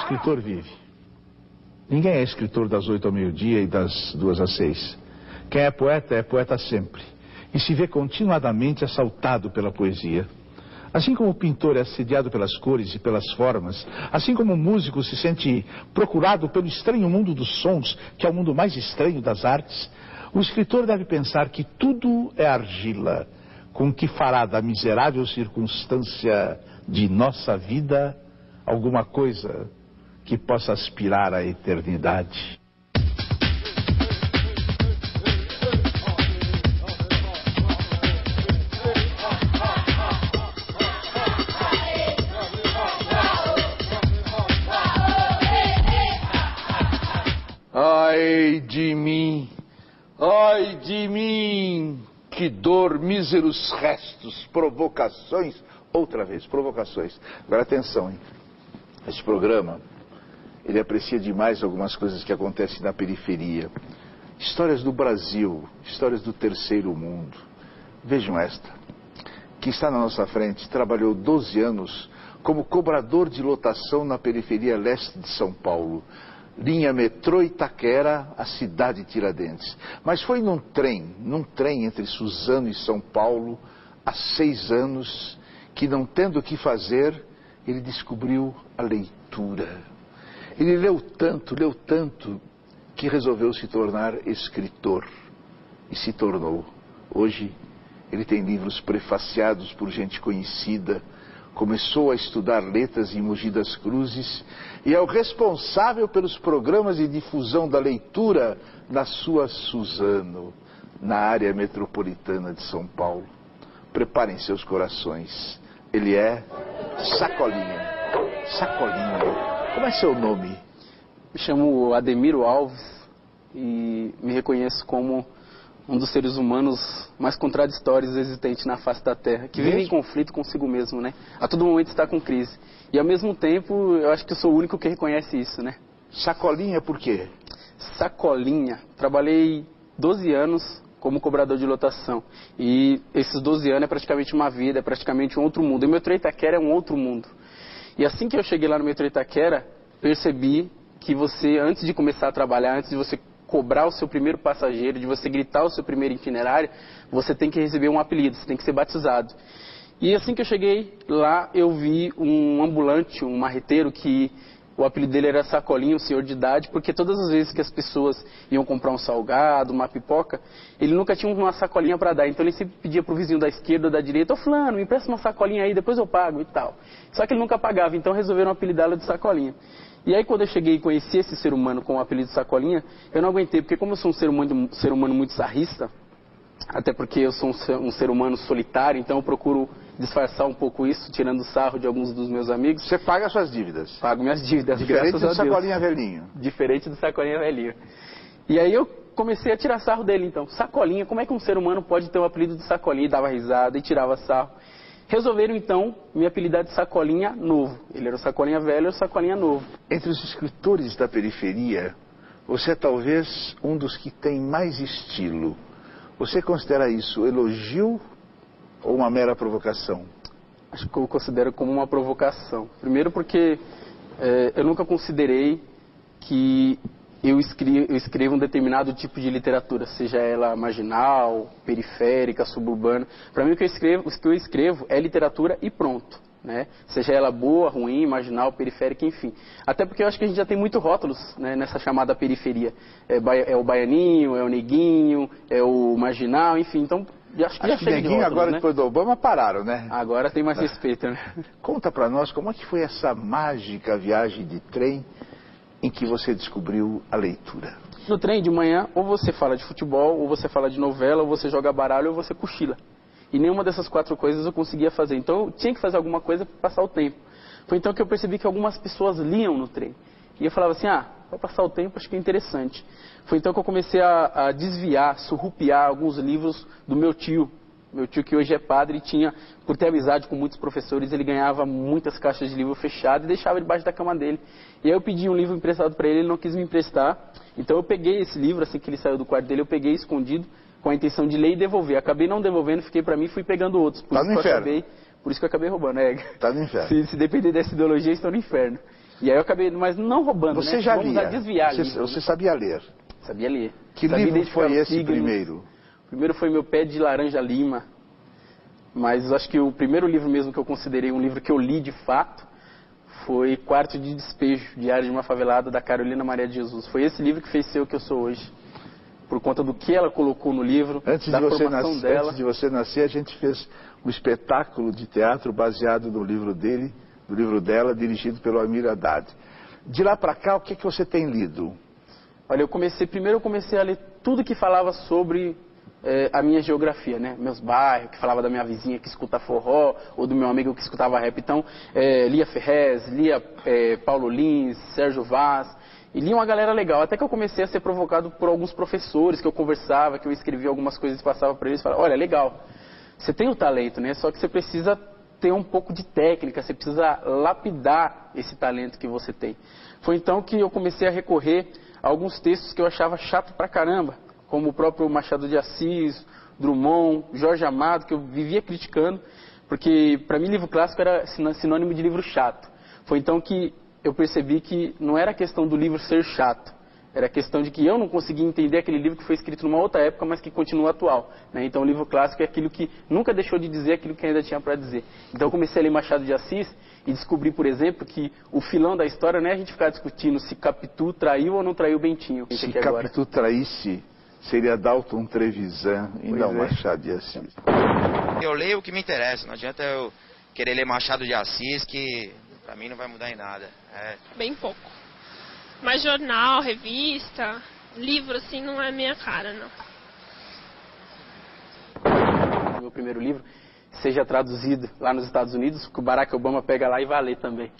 escritor vive. Ninguém é escritor das 8 ao meio-dia e das 2 às 6. Quem é poeta sempre. E se vê continuadamente assaltado pela poesia. Assim como o pintor é assediado pelas cores e pelas formas, assim como o músico se sente procurado pelo estranho mundo dos sons, que é o mundo mais estranho das artes, o escritor deve pensar que tudo é argila, com que fará da miserável circunstância de nossa vida alguma coisa que possa aspirar à eternidade. Ai de mim, que dor, míseros restos, provocações, outra vez, provocações. Agora atenção, hein? Este programa, ele aprecia demais algumas coisas que acontecem na periferia. Histórias do Brasil, histórias do terceiro mundo. Vejam esta, que está na nossa frente, trabalhou 12 anos como cobrador de lotação na periferia leste de São Paulo. Linha metrô Itaquera, a cidade de Tiradentes. Mas foi num trem entre Suzano e São Paulo, há 6 anos, que não tendo o que fazer, ele descobriu a leitura. Ele leu tanto, que resolveu se tornar escritor. E se tornou. Hoje, ele tem livros prefaciados por gente conhecida, começou a estudar letras em Mogi das Cruzes e é o responsável pelos programas de difusão da leitura na sua Suzano, na área metropolitana de São Paulo. Preparem seus corações. Ele é Sacolinha. Sacolinha. Como é seu nome? Me chamo Ademiro Alves e me reconheço como um dos seres humanos mais contraditórios existentes na face da Terra, que vive em conflito consigo mesmo, né? A todo momento está com crise. E ao mesmo tempo, eu acho que eu sou o único que reconhece isso, né? Sacolinha por quê? Sacolinha. Trabalhei 12 anos como cobrador de lotação. E esses 12 anos é praticamente uma vida, é praticamente um outro mundo. E o metrô Itaquera é um outro mundo. E assim que eu cheguei lá no metrô Itaquera, percebi que você, antes de começar a trabalhar, antes de você cobrar o seu primeiro passageiro, de você gritar o seu primeiro itinerário, você tem que receber um apelido, você tem que ser batizado. E assim que eu cheguei lá, eu vi um ambulante, um marreteiro, que o apelido dele era Sacolinha, um senhor de idade, porque todas as vezes que as pessoas iam comprar um salgado, uma pipoca, ele nunca tinha uma sacolinha para dar. Então ele sempre pedia pro vizinho da esquerda ou da direita: ô fulano, me empresta uma sacolinha aí, depois eu pago e tal. Só que ele nunca pagava, então resolveram apelidá-lo de Sacolinha. E aí quando eu cheguei e conheci esse ser humano com o apelido de Sacolinha, eu não aguentei, porque como eu sou um ser humano muito sarrista, até porque eu sou um ser humano solitário, então eu procuro disfarçar um pouco isso, tirando sarro de alguns dos meus amigos. Você paga suas dívidas? Pago minhas dívidas, diferente graças a Deus. Diferente do Sacolinha velhinho. Diferente do Sacolinha velhinho. E aí eu comecei a tirar sarro dele, então. Sacolinha, como é que um ser humano pode ter o apelido de Sacolinha? E dava risada e tirava sarro. Resolveram, então, me apelidar de Sacolinha Novo. Ele era o Sacolinha velho e o Sacolinha Novo. Entre os escritores da periferia, você é talvez um dos que tem mais estilo. Você considera isso elogio ou uma mera provocação? Acho que eu considero como uma provocação. Primeiro porque eu nunca considerei que eu escrevo um determinado tipo de literatura, seja ela marginal, periférica, suburbana. Para mim o que eu escrevo é literatura e pronto, né? Seja ela boa, ruim, marginal, periférica, enfim. Até porque eu acho que a gente já tem muito rótulos, né, nessa chamada periferia. É o baianinho, é o neguinho, é o marginal, enfim. Então acho que já chega de rótulos, agora, né? Depois do Obama, pararam, né? Agora tem mais respeito, né? Conta pra nós como é que foi essa mágica viagem de trem em que você descobriu a leitura. No trem de manhã, ou você fala de futebol, ou você fala de novela, ou você joga baralho, ou você cochila. E nenhuma dessas 4 coisas eu conseguia fazer. Então eu tinha que fazer alguma coisa para passar o tempo. Foi então que eu percebi que algumas pessoas liam no trem. E eu falava assim, para passar o tempo acho que é interessante. Foi então que eu comecei a desviar, surrupiar alguns livros do meu tio. Meu tio, que hoje é padre, tinha, por ter amizade com muitos professores, ele ganhava muitas caixas de livro fechado e deixava debaixo da cama dele. E aí eu pedi um livro emprestado para ele não quis me emprestar. Então eu peguei esse livro, assim que ele saiu do quarto dele, eu peguei escondido, com a intenção de ler e devolver. Acabei não devolvendo, fiquei para mim e fui pegando outros. Por isso que eu acabei roubando. Tá no inferno. Se depender dessa ideologia, estou no inferno. E aí eu acabei, mas não roubando, Você né? já Vamos lia? desviar Você sabia ler? Sabia ler. Que Sabia livro identificar foi os esse signos. primeiro? O primeiro foi Meu Pé de Laranja Lima. Mas eu acho que o primeiro livro mesmo que eu considerei um livro que eu li de fato foi Quarto de Despejo, Diário de uma Favelada, da Carolina Maria de Jesus. Foi esse livro que fez ser o que eu sou hoje. Por conta do que ela colocou no livro, da formação dela. Antes de você nascer, a gente fez um espetáculo de teatro baseado no livro dele, no livro dela, dirigido pelo Amir Haddad. De lá para cá, o que você tem lido? Olha, primeiro eu comecei a ler tudo que falava sobre a minha geografia, né? Meus bairros, que falava da minha vizinha que escuta forró, ou do meu amigo que escutava rap. Então, lia Ferrez, lia Paulo Lins, Sérgio Vaz, e lia uma galera legal. Até que eu comecei a ser provocado por alguns professores que eu conversava, que eu escrevia algumas coisas e passava para eles, e falava, olha, legal, você tem o talento, né? Só que você precisa ter um pouco de técnica, você precisa lapidar esse talento que você tem. Foi então que eu comecei a recorrer a alguns textos que eu achava chato pra caramba, como o próprio Machado de Assis, Drummond, Jorge Amado, que eu vivia criticando, porque para mim livro clássico era sinônimo de livro chato. Foi então que eu percebi que não era questão do livro ser chato, era questão de que eu não conseguia entender aquele livro que foi escrito numa outra época, mas que continua atual, né? Então o livro clássico é aquilo que nunca deixou de dizer aquilo que ainda tinha para dizer. Então eu comecei a ler Machado de Assis e descobri, por exemplo, que o filão da história não é a gente ficar discutindo se Capitu traiu ou não traiu Bentinho. Se Capitu traísse, seria Dalton Trevisan e não Machado de Assis. Eu leio o que me interessa, não adianta eu querer ler Machado de Assis, que pra mim não vai mudar em nada. Bem pouco. Mas jornal, revista, livro assim não é minha cara, não. Meu primeiro livro seja traduzido lá nos Estados Unidos, que o Barack Obama pega lá e vai ler também.